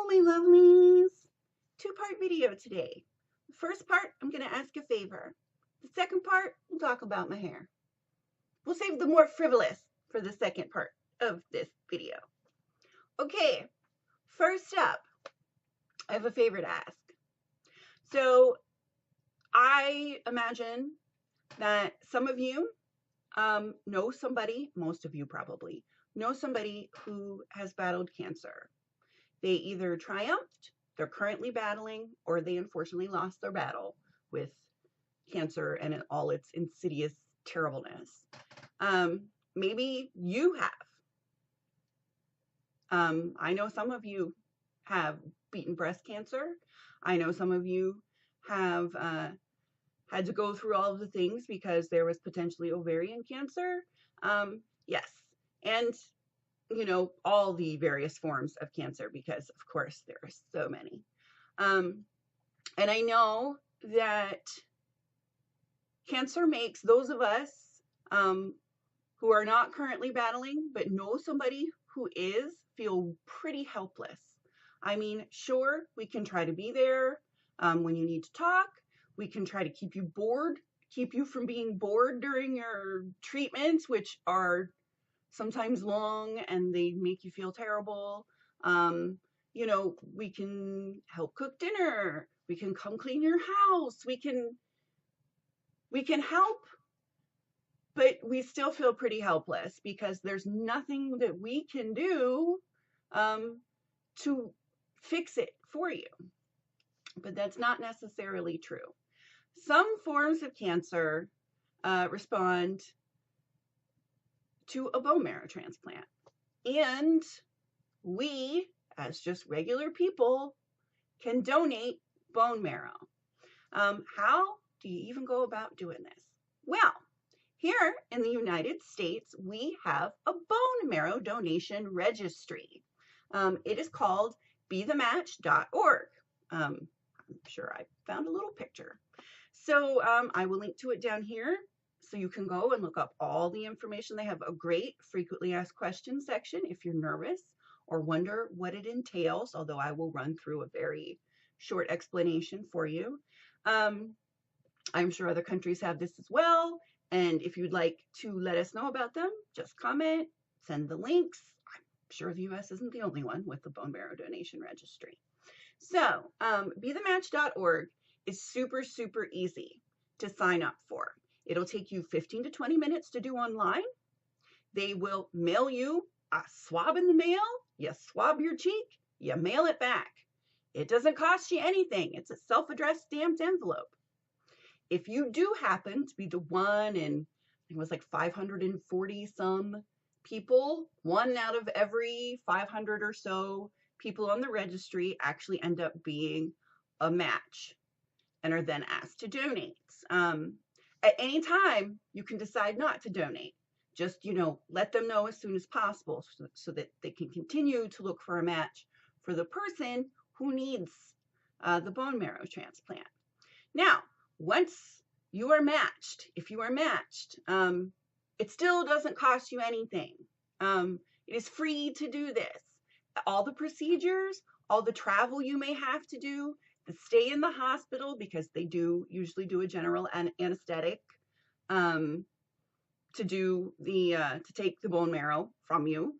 my lovelies. Two-part video today. The first part, I'm going to ask a favor. The second part, we'll talk about my hair. We'll save the more frivolous for the second part of this video. Okay, first up, I have a favor to ask. So I imagine that some of you know somebody, most of you probably, know somebody who has battled cancer. They either triumphed, they're currently battling, or they unfortunately lost their battle with cancer and all its insidious terribleness. Maybe you have. I know some of you have beaten breast cancer. I know some of you have had to go through all of the things because there was potentially ovarian cancer. Yes, and you know, all the various forms of cancer, because of course there are so many. And I know that cancer makes those of us who are not currently battling, but know somebody who is, feel pretty helpless. I mean, sure, we can try to be there when you need to talk. We can try to keep you bored, keep you from being bored during your treatments, which are sometimes long and they make you feel terrible. You know, we can help cook dinner. We can come clean your house. We can help, but we still feel pretty helpless because there's nothing that we can do to fix it for you. But that's not necessarily true. Some forms of cancer respond to a bone marrow transplant. And we, as just regular people, can donate bone marrow. How do you even go about doing this? Well, here in the United States, we have a bone marrow donation registry. It is called bethematch.org. I'm sure I found a little picture. So I will link to it down here so you can go and look up all the information. They have a great frequently asked questions section if you're nervous or wonder what it entails, although I will run through a very short explanation for you. I'm sure other countries have this as well. And if you'd like to let us know about them, just comment, send the links. I'm sure the US isn't the only one with the bone marrow donation registry. So bethematch.org is super, super easy to sign up for. It'll take you 15 to 20 minutes to do online. They will mail you a swab in the mail. You swab your cheek, you mail it back. It doesn't cost you anything. It's a self-addressed stamped envelope. If you do happen to be the one in, I think it was like 540 some people, one out of every 500 or so people on the registry actually end up being a match and are then asked to donate. At any time, you can decide not to donate. Just, you know, let them know as soon as possible so that they can continue to look for a match for the person who needs the bone marrow transplant. Now, once you are matched, if you are matched, it still doesn't cost you anything. It is free to do this. All the procedures, all the travel you may have to do, the stay in the hospital, because they do usually do a general anesthetic to take the bone marrow from you.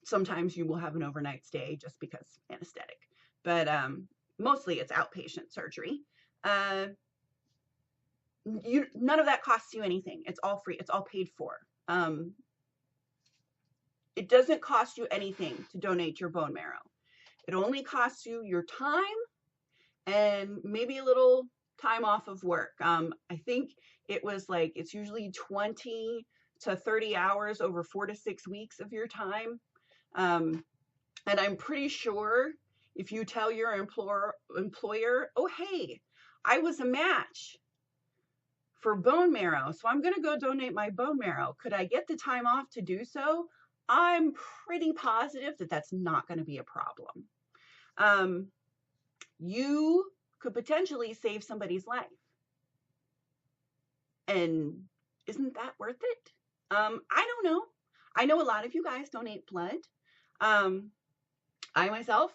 Sometimes you will have an overnight stay just because anesthetic, but mostly it's outpatient surgery. None of that costs you anything. It's all free. It's all paid for. It doesn't cost you anything to donate your bone marrow. It only costs you your time and maybe a little time off of work. I think it was like, it's usually 20 to 30 hours over 4 to 6 weeks of your time. And I'm pretty sure if you tell your employer, oh, hey, I was a match for bone marrow, so I'm going to go donate my bone marrow. Could I get the time off to do so? I'm pretty positive that that's not going to be a problem. You could potentially save somebody's life. And isn't that worth it? I don't know. I know a lot of you guys donate blood. I myself,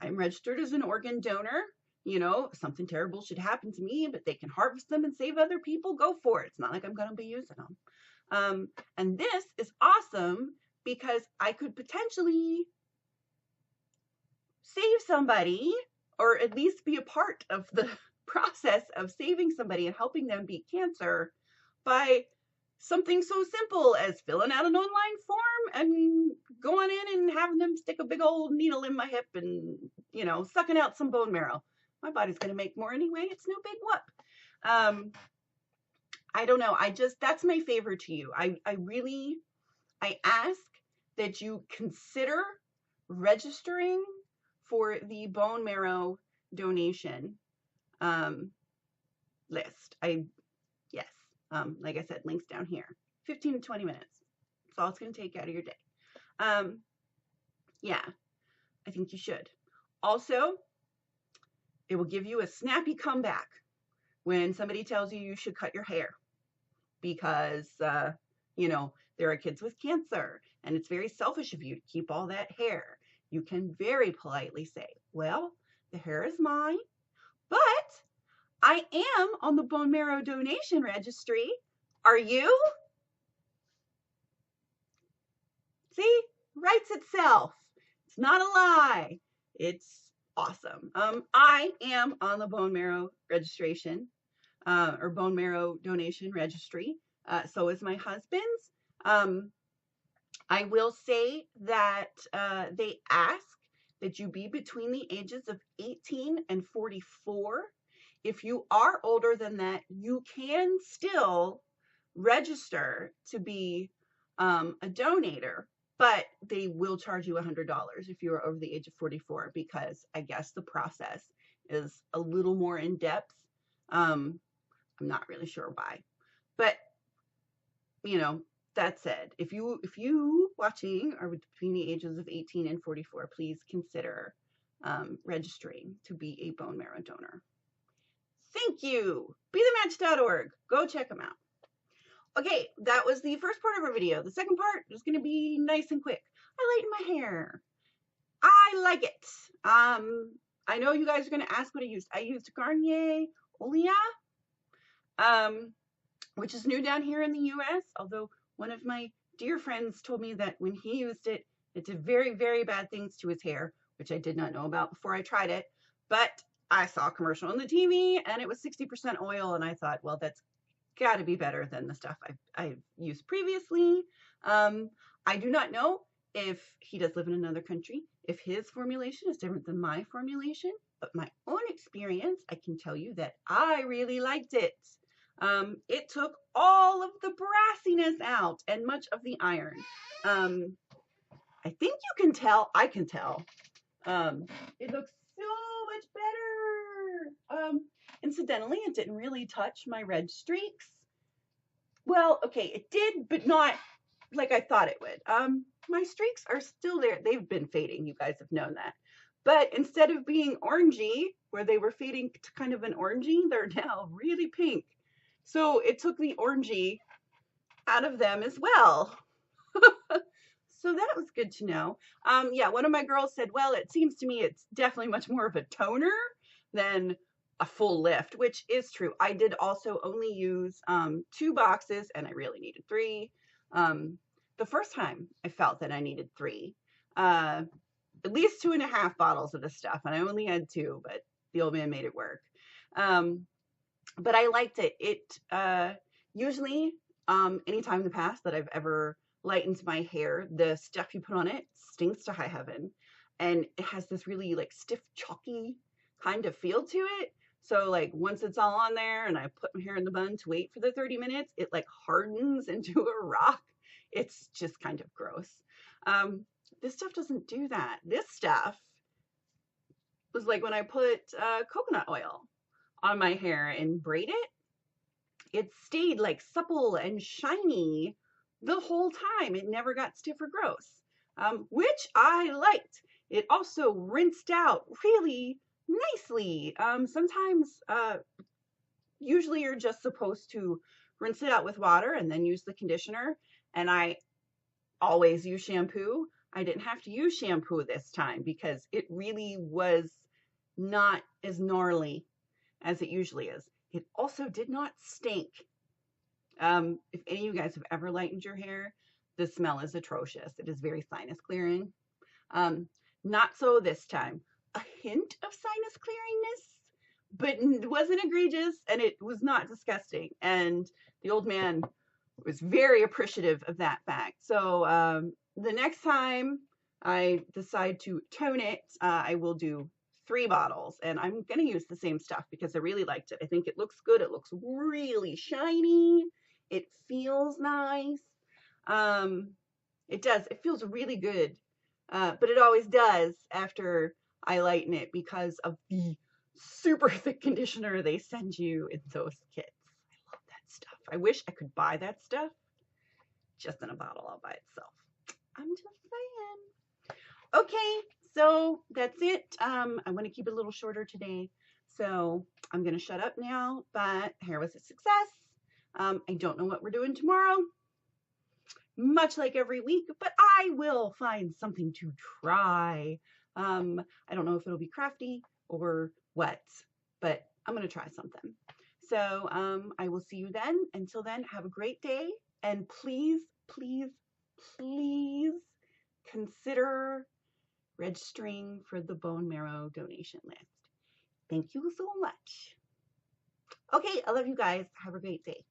I'm registered as an organ donor. You know, if something terrible should happen to me, but they can harvest them and save other people, go for it. It's not like I'm going to be using them. And this is awesome because I could potentially save somebody, or at least be a part of the process of saving somebody and helping them beat cancer by something so simple as filling out an online form and going in and having them stick a big old needle in my hip and, you know, sucking out some bone marrow. My body's going to make more anyway. It's no big whoop. I don't know. That's my favor to you. I ask that you consider registering for the bone marrow donation list. Yes. Like I said, links down here. 15 to 20 minutes. That's all it's going to take out of your day. Yeah, I think you should. Also, it will give you a snappy comeback when somebody tells you should cut your hair because, you know, there are kids with cancer and it's very selfish of you to keep all that hair. You can very politely say, well, the hair is mine, but I am on the bone marrow donation registry. Are you? See, writes itself. It's not a lie. It's awesome. I am on the bone marrow registration or bone marrow donation registry. So is my husband's. I will say that they ask that you be between the ages of 18 and 44. If you are older than that, you can still register to be a donator, but they will charge you $100 if you are over the age of 44 because I guess the process is a little more in depth. I'm not really sure why, but you know, that said, if you watching are between the ages of 18 and 44, please consider registering to be a bone marrow donor. Thank you. BeTheMatch.org. Go check them out. Okay, that was the first part of our video. The second part is going to be nice and quick. I lighten my hair. I like it. I know you guys are going to ask what I used. I used Garnier Olia, which is new down here in the U.S., although one of my dear friends told me that when he used it, it did very, very bad things to his hair, which I did not know about before I tried it. But I saw a commercial on the TV, and it was 60% oil, and I thought, well, that's got to be better than the stuff I've used previously. I do not know if he does live in another country, if his formulation is different than my formulation, but my own experience, I can tell you that I really liked it. It took all of the brassiness out and much of the iron. I think you can tell, I can tell. It looks so much better. Incidentally, it didn't really touch my red streaks. Well, okay, it did, but not like I thought it would. My streaks are still there. They've been fading. You guys have known that. But instead of being orangey, where they were fading to kind of an orangey, they're now really pink. So it took the orangey out of them as well. So that was good to know. Yeah, one of my girls said, well, it seems to me it's definitely much more of a toner than a full lift, which is true. I did also only use 2 boxes and I really needed 3. The first time I felt that I needed 3, at least 2.5 bottles of this stuff, and I only had 2, but the old man made it work. But I liked it. It usually, anytime in the past that I've ever lightened my hair, the stuff you put on it stinks to high heaven, and it has this really like stiff, chalky kind of feel to it. So like once it's all on there and I put my hair in the bun to wait for the 30 minutes, it like hardens into a rock. It's just kind of gross. This stuff doesn't do that. This stuff was like when I put coconut oil on my hair and braid it stayed like supple and shiny the whole time. It never got stiff or gross, which I liked. It also rinsed out really nicely. Sometimes, usually you're just supposed to rinse it out with water and then use the conditioner. And I always use shampoo. I didn't have to use shampoo this time because it really was not as gnarly as it usually is. It also did not stink. If any of you guys have ever lightened your hair, the smell is atrocious. It is very sinus clearing. Not so this time. A hint of sinus clearingness, but it wasn't egregious and it was not disgusting. And the old man was very appreciative of that fact. So the next time I decide to tone it, I will do 3 bottles, and I'm going to use the same stuff because I really liked it. I think it looks good. It looks really shiny. It feels nice. It does. It feels really good. But it always does after I lighten it because of the super thick conditioner they send you in those kits. I love that stuff. I wish I could buy that stuff just in a bottle all by itself. I'm just saying. Okay, so that's it. I want to keep it a little shorter today. So I'm going to shut up now, but hair was a success. I don't know what we're doing tomorrow, much like every week, but I will find something to try. I don't know if it'll be crafty or what, but I'm going to try something. So I will see you then. Until then, have a great day. And please, please, please consider registering for the bone marrow donation list. Thank you so much. Okay, I love you guys. Have a great day.